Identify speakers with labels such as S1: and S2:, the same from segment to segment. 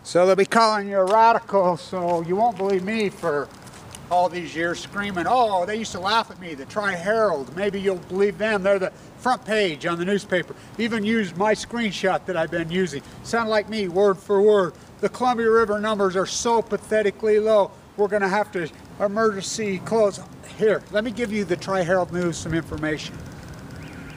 S1: So they'll be calling you a radical, so you won't believe me for all these years screaming, oh, they used to laugh at me, the Tri-Herald. Maybe you'll believe them. They're the front page on the newspaper. Even used my screenshot that I've been using. Sound like me, word for word. The Columbia River numbers are so pathetically low. We're going to have to emergency close. Here, let me give you the Tri-Herald News some information.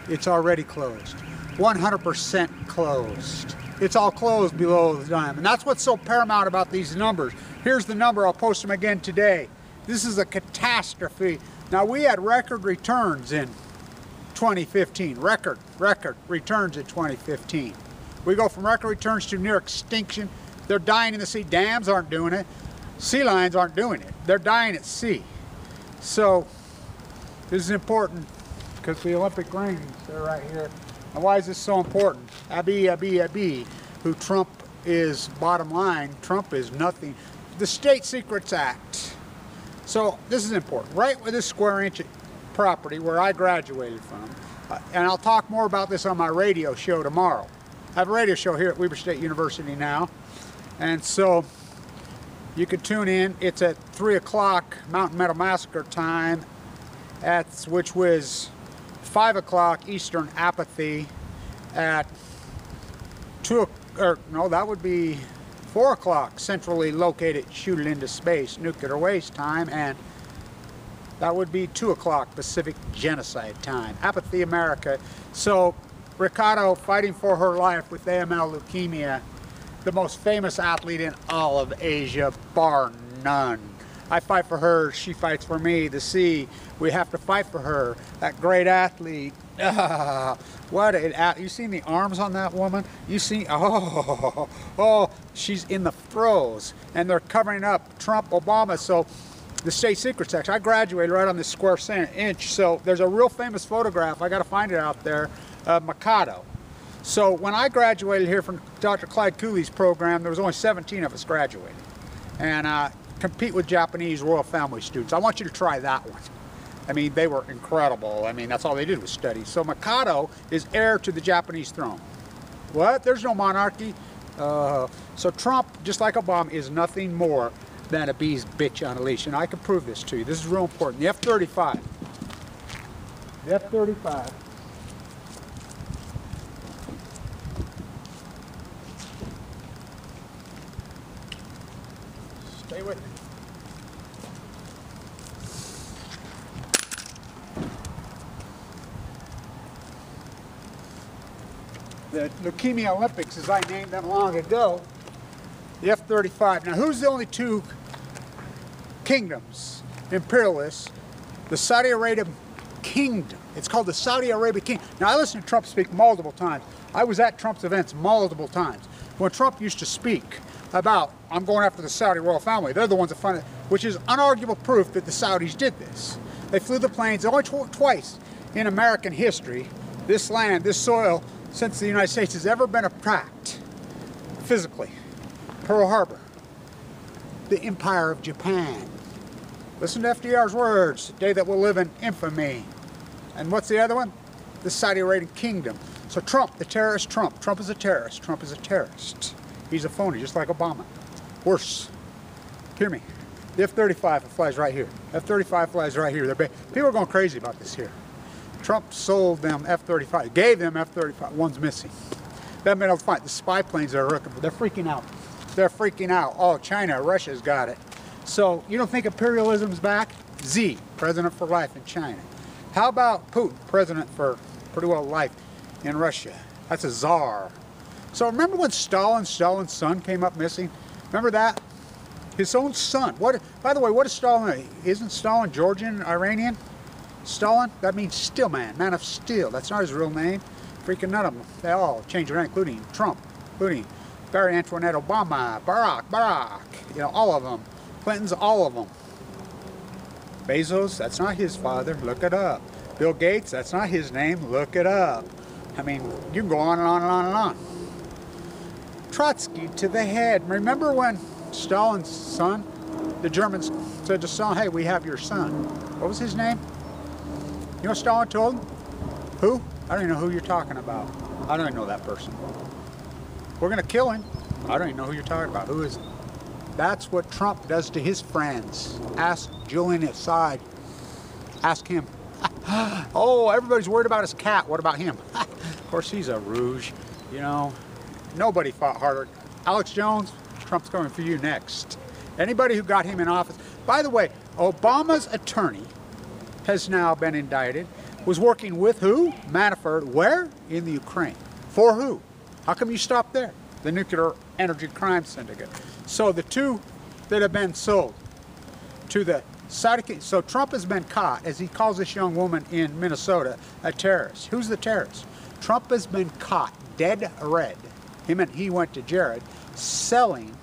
S1: It's already closed. 100% closed. It's all closed below the dime. And that's what's so paramount about these numbers. Here's the number. I'll post them again today. This is a catastrophe. Now, we had record returns in 2015. Record returns in 2015. We go from record returns to near extinction. They're dying in the sea. Dams aren't doing it. Sea lions aren't doing it. They're dying at sea. So, this is important because the Olympic rings, they're right here. And why is this so important? Abi, who Trump is bottom line. Trump is nothing. The State Secrets Act. So this is important. Right with this square inch property where I graduated from. And I'll talk more about this on my radio show tomorrow. I have a radio show here at Weber State University now. And so you can tune in. It's at 3 o'clock Mountain Meadow Massacre time, which was 5 o'clock Eastern Apathy at 4 o'clock centrally located shoot it into space nuclear waste time, and that would be 2 o'clock Pacific genocide time. Apathy America. So Ricardo fighting for her life with AML leukemia, the most famous athlete in all of Asia, bar none. I fight for her, she fights for me. The sea, we have to fight for her. That great athlete. You seen the arms on that woman? You see, she's in the throes, and they're covering up Trump, Obama. So the State Secrets Act. I graduated right on this square inch. So there's a real famous photograph. I got to find it out there. Mikado. So when I graduated here from Dr. Clyde Cooley's program, there was only 17 of us graduating, and compete with Japanese royal family students. I want you to try that one. I mean, they were incredible. I mean, that's all they did was study. So Mikado is heir to the Japanese throne. What? There's no monarchy. So Trump, just like Obama, is nothing more than a bee's bitch on a leash. And I can prove this to you. This is real important. The F-35. The F-35. Stay with me. The Leukemia Olympics, as I named them long ago, the F-35. Now, who's the only two kingdoms, imperialists? The Saudi Arabian Kingdom. It's called the Saudi Arabian Kingdom. Now, I listened to Trump speak multiple times. I was at Trump's events multiple times. When Trump used to speak about, I'm going after the Saudi royal family, they're the ones that funded it, which is unarguable proof that the Saudis did this. They flew the planes only twice in American history. This land, this soil, since the United States has ever been attacked physically. Pearl Harbor, the Empire of Japan. Listen to FDR's words, the day that will live in infamy. And what's the other one? The Saudi Arabian Kingdom. So Trump, the terrorist Trump. Trump is a terrorist. Trump is a terrorist. He's a phony, just like Obama. Worse. Hear me. The F-35 flies right here. F-35 flies right here. People are going crazy about this here. Trump sold them F-35, gave them F-35. One's missing. That meant fine. The spy planes they're looking for, they're freaking out. They're freaking out. Oh, China, Russia's got it. So you don't think imperialism's back? Z, president for life in China. How about Putin, president for pretty well life in Russia? That's a czar. So remember when Stalin's son came up missing? Remember that? His own son. What? By the way, what is Stalin? Isn't Stalin Georgian, Iranian? Stalin, that means steel man of steel. That's not his real name. Freaking none of them. They all changed their name, including Trump, including Barry Antoinette Obama, Barack, you know, all of them. Clinton's, all of them. Bezos, that's not his father. Look it up. Bill Gates, that's not his name. Look it up. I mean, you can go on and on and on and on. Trotsky to the head. Remember when Stalin's son, the Germans said to Stalin, hey, we have your son. What was his name? You know what Stalin told him? Who? I don't even know who you're talking about. I don't even know that person. We're going to kill him, I don't even know who you're talking about. Who is it? That's what Trump does to his friends. Ask Julian Assange. Ask him. Oh, everybody's worried about his cat. What about him? Of course, he's a rouge. You know, nobody fought harder. Alex Jones, Trump's coming for you next. Anybody who got him in office. By the way, Obama's attorney has now been indicted. Was working with who? Manafort. Where? In the Ukraine. For who? How come you stopped there? The nuclear energy crime syndicate. So the two that have been sold to the Saudi. So Trump has been caught, as he calls this young woman in Minnesota, a terrorist. Who's the terrorist? Trump has been caught dead red. Him and he went to Jared selling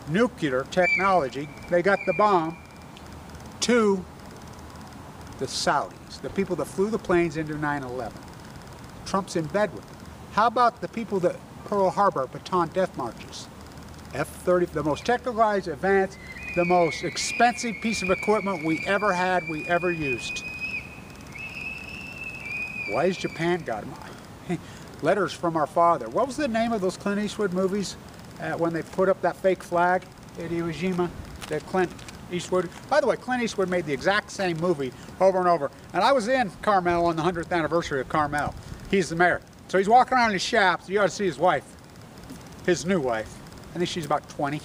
S1: nuclear technology. They got the bomb to the Saudis, the people that flew the planes into 9/11. Trump's in bed with them. How about the people that Pearl Harbor, Bataan death marches? F-30, the most technicalized, advanced, the most expensive piece of equipment we ever had, we ever used. Why has Japan got them? Letters from Our Father. What was the name of those Clint Eastwood movies when they put up that fake flag at Iwo Jima? That Clint Eastwood. By the way, Clint Eastwood made the exact same movie over and over. And I was in Carmel on the 100th anniversary of Carmel. He's the mayor. So he's walking around in his shops. You ought to see his wife. His new wife. I think she's about 20.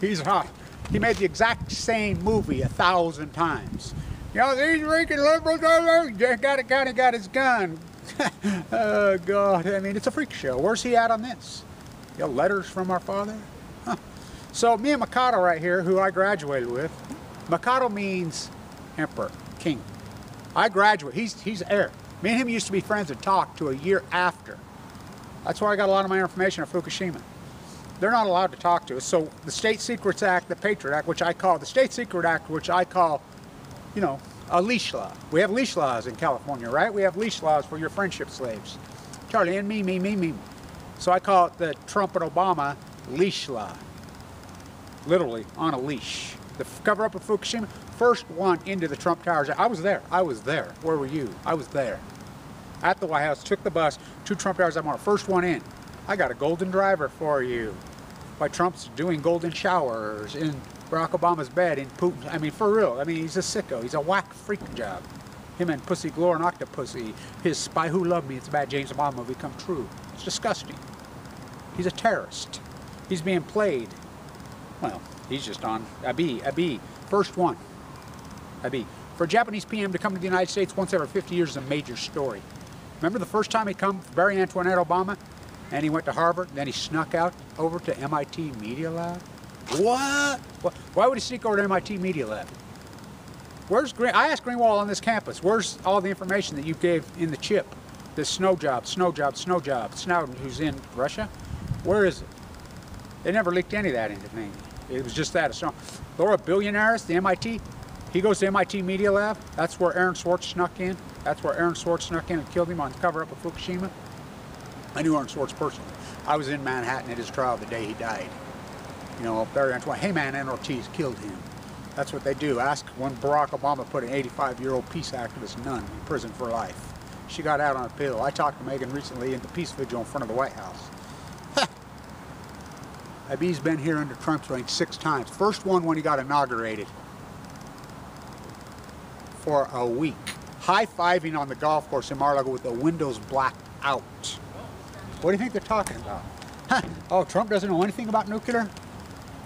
S1: He's hot. He made the exact same movie 1,000 times. You know, these freaking liberals got his gun. Oh, God. I mean, it's a freak show. Where's he at on this? You know, letters from Our Father? Huh. So me and Mikado right here, who I graduated with, Mikado means emperor, king. I graduated. He's heir. Me and him used to be friends and talk to a year after. That's where I got a lot of my information at Fukushima. They're not allowed to talk to us. So the State Secrets Act, the Patriot Act, which I call, the State Secret Act, which I call, you know, a leash law. We have leash laws in California, right? We have leash laws for your friendship slaves. Charlie and me. So I call it the Trump and Obama leash law. Literally on a leash. The cover up of Fukushima, first one into the Trump Towers. I was there. Where were you? I was there. At the White House, took the bus to Trump Towers. I'm on the first one in. I got a golden driver for you. Why Trump's doing golden showers in Barack Obama's bed in Putin. I mean, for real. I mean, he's a sicko. He's a whack freak job. Him and Pussy Glore and Octopussy. His Spy Who Loved Me, It's a Bad James Bond movie come true. It's disgusting. He's a terrorist. He's being played. Well, he's just on Abi. First one. Abi. For a Japanese PM to come to the United States once every 50 years is a major story. Remember the first time he come, Barry Antoinette Obama? And he went to Harvard, then he snuck out over to MIT Media Lab? What? Why would he sneak over to MIT Media Lab? Where's I asked Greenwald on this campus, where's all the information that you gave in the chip? This snow job, Snowden, who's in Russia? Where is it? They never leaked any of that into me. It was just that. Laura Billionaires, the MIT, he goes to MIT Media Lab. That's where Aaron Swartz snuck in. That's where Aaron Swartz snuck in and killed him on the cover-up of Fukushima. I knew Aaron Swartz personally. I was in Manhattan at his trial the day he died. You know, Barry Antoinette, hey man, Ann Ortiz killed him. That's what they do. Ask when Barack Obama put an 85-year-old peace activist nun in prison for life. She got out on a pill. I talked to Megan recently in the peace vigil in front of the White House. Abi's been here under Trump's reign 6 times. First one when he got inaugurated. For a week. High-fiving on the golf course in Mar-a-Lago with the windows blacked out. What do you think they're talking about? Huh. Oh, Trump doesn't know anything about nuclear?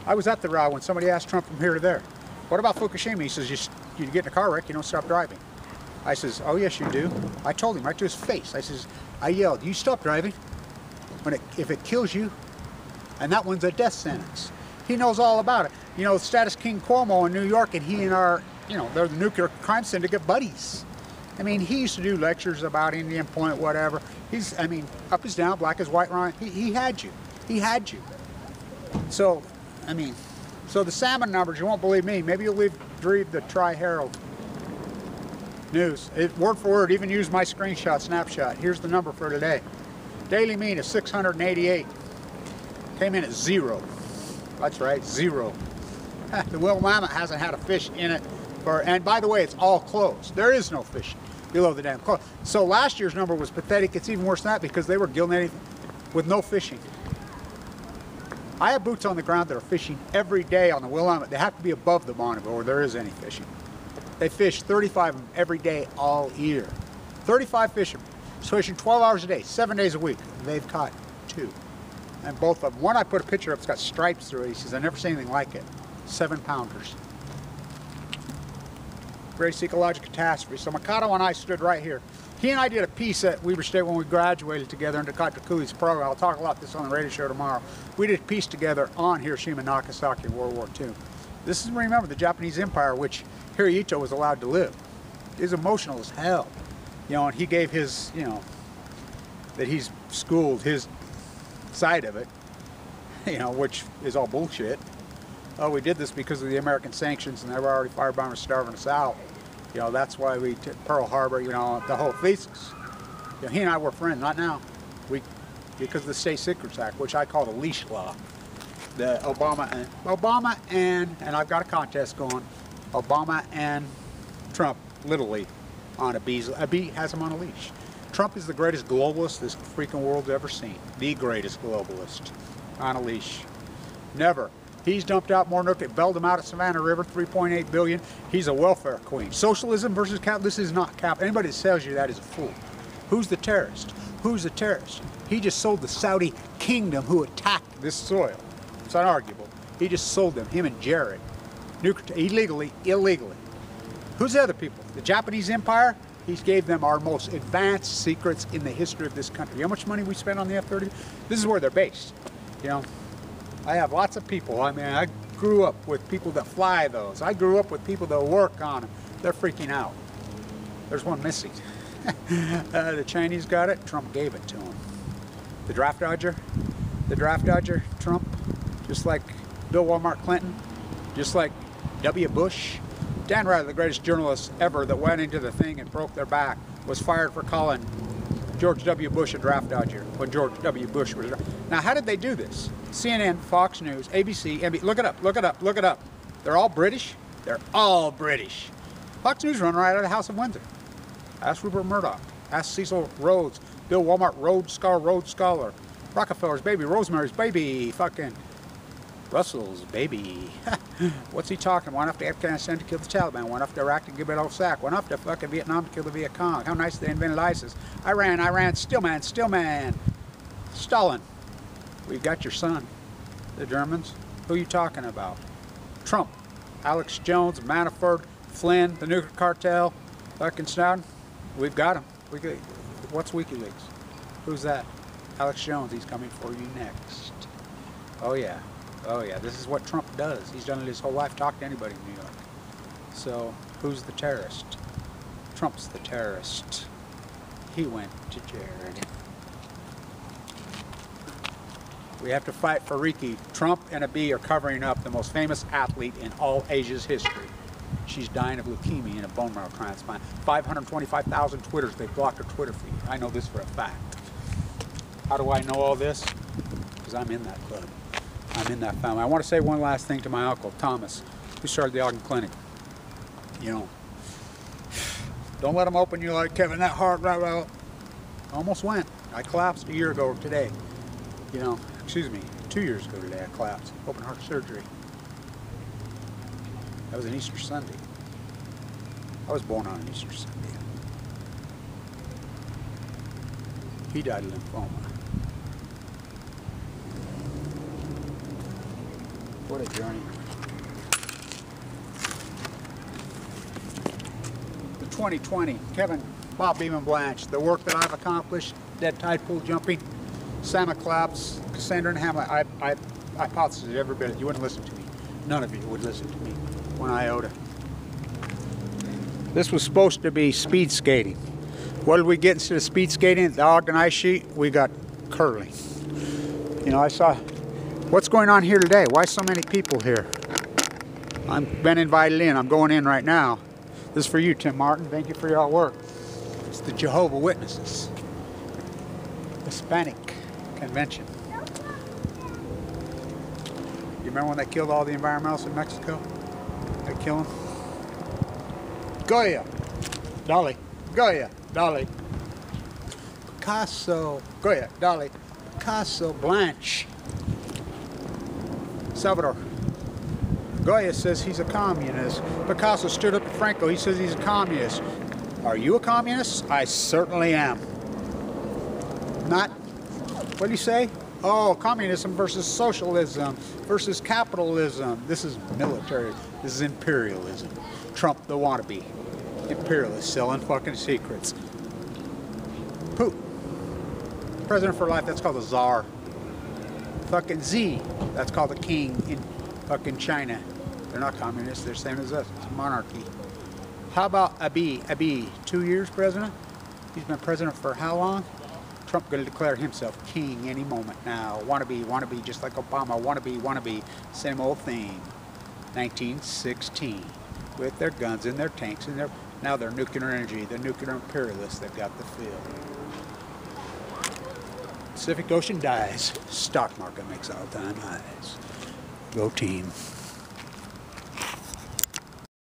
S1: I was at the row when somebody asked Trump from here to there. What about Fukushima? He says, you get in a car wreck, you don't stop driving. I says, oh yes you do. I told him right to his face. I yelled, you stop driving if it kills you. And that one's a death sentence. He knows all about it. You know, Status King Cuomo in New York, and he and our, you know, they're the nuclear crime syndicate buddies. I mean, he used to do lectures about Indian Point, whatever. He's, I mean, up is down, black is white, Ryan. He had you. He had you. So, I mean, so the Salmon numbers, you won't believe me. Maybe you'll read the Tri-Herald News. Word for word, even use my screenshot, snapshot. Here's the number for today. Daily mean is 688. Came in at 0. That's right, 0. The Willamette hasn't had a fish in it. And by the way, it's all closed. There is no fishing below the damn close. So last year's number was pathetic. It's even worse than that because they were gillnetting with no fishing. I have boots on the ground that are fishing every day on the Willamette. They have to be above the Bonneville or there is any fishing. They fish 35 of them every day all year. 35 fishermen, fishing 12 hours a day, 7 days a week. They've caught 2. And both of them, one I put a picture up, it's got stripes through it. He says, I've never seen anything like it. 7-pounders. Greatest ecological catastrophe. So Mikado and I stood right here. He and I did a piece at Weber State when we graduated together into Dr. Cooley's program. I'll talk about this on the radio show tomorrow. We did a piece together on Hiroshima and Nagasaki in World War II. This is, remember, the Japanese Empire, which Hirohito was allowed to live. He was emotional as hell. You know, and he gave his, you know, that he's schooled his side of it, you know, which is all bullshit. Oh, we did this because of the American sanctions and they were already firebombers starving us out. You know, that's why we took Pearl Harbor, you know, the whole thesis. You know, he and I were friends, not now. Because of the State Secrets Act, which I call the leash law. The Obama and I've got a contest going, Obama and Trump literally on a bee has him on a leash. Trump is the greatest globalist this freaking world's ever seen. The greatest globalist on a leash. Never. He's dumped out more nuclear, bailed them out at Savannah River, 3.8 billion. He's a welfare queen. Socialism versus capital, this is not capital. Anybody that tells you that is a fool. Who's the terrorist? Who's the terrorist? He just sold the Saudi kingdom who attacked this soil. It's unarguable. He just sold them, him and Jared. Illegally. Who's the other people? The Japanese Empire? He gave them our most advanced secrets in the history of this country. You know how much money we spend on the F-30? This is where they're based. You know, I have lots of people. I mean, I grew up with people that fly those. I grew up with people that work on them. They're freaking out. There's one missing. The Chinese got it. Trump gave it to them. The draft dodger, Trump, just like Bill Walmart Clinton, just like W. Bush. Dan Rather, the greatest journalist ever that went into the thing and broke their back, was fired for calling George W. Bush a draft dodger when George W. Bush was. Now, how did they do this? CNN, Fox News, ABC, NBC, look it up. They're all British. They're all British. Fox News run right out of the House of Windsor. Ask Rupert Murdoch. Ask Cecil Rhodes. Bill Walmart, Rhodes Scholar. Rockefeller's baby, Rosemary's baby, fucking Russell's baby. What's he talking? Went off to Afghanistan to kill the Taliban. Went off to Iraq to give it all sack. Went off to fucking Vietnam to kill the Viet Cong. How nice they invented ISIS. Iran, Stillman. Stalin. We've got your son. The Germans. Who are you talking about? Trump. Alex Jones, Manafort, Flynn, the nuclear cartel, fucking Snowden. We've got him. What's WikiLeaks? Who's that? Alex Jones. He's coming for you next. Oh yeah. This is what Trump does. He's done it his whole life. Talk to anybody in New York. So, who's the terrorist? Trump's the terrorist. He went to Jared. We have to fight for Riki. Trump and a bee are covering up the most famous athlete in all Asia's history. She's dying of leukemia and a bone marrow transplant. 525,000 Twitters. They blocked her Twitter feed. I know this for a fact. How do I know all this? Because I'm in that club. I'm in that family. I want to say one last thing to my uncle, Thomas, who started the Ogden Clinic. You know, don't let them open you like Kevin, that heart, right. Almost went. I collapsed a year ago today. You know, excuse me, 2 years ago today I collapsed. Open heart surgery. That was an Easter Sunday. I was born on an Easter Sunday. He died of lymphoma. What a journey. The 2020, Kevin, Bob Beeman Blanche, the work that I've accomplished, dead tide pool jumping, Santa Claus, Cassandra and Hamlet, I hypothesized every bit. You wouldn't listen to me. None of you would listen to me. One iota. This was supposed to be speed skating. What did we get instead of speed skating at the Ogden ice sheet? We got curling. You know, I saw, what's going on here today? Why so many people here? I've been invited in. I'm going in right now. This is for you, Tim Martin. Thank you for your work. It's the Jehovah's Witnesses. Hispanic Convention. You remember when they killed all the environmentalists in Mexico? They killed them? Goya. Dolly. Goya. Dolly. Picasso. Goya. Dolly. Picasso. Blanche. Salvador Goya says he's a communist. Picasso stood up to Franco. He says he's a communist. Are you a communist? I certainly am. Not, what do you say? Oh, communism versus socialism versus capitalism. This is military. This is imperialism. Trump the wannabe. Imperialist selling fucking secrets. Poop. President for life, that's called a czar. Fucking Z, that's called a king in fucking China. They're not communists, they're the same as us. It's a monarchy. How about Abiy? 2 years president? He's been president for how long? Trump going to declare himself king any moment now. Wannabe, just like Obama. Wannabe, same old thing. 1916. With their guns and their tanks and now their nuclear energy, the nuclear imperialists they've got the field. Pacific Ocean dies. Stock market makes all-time highs. Go team.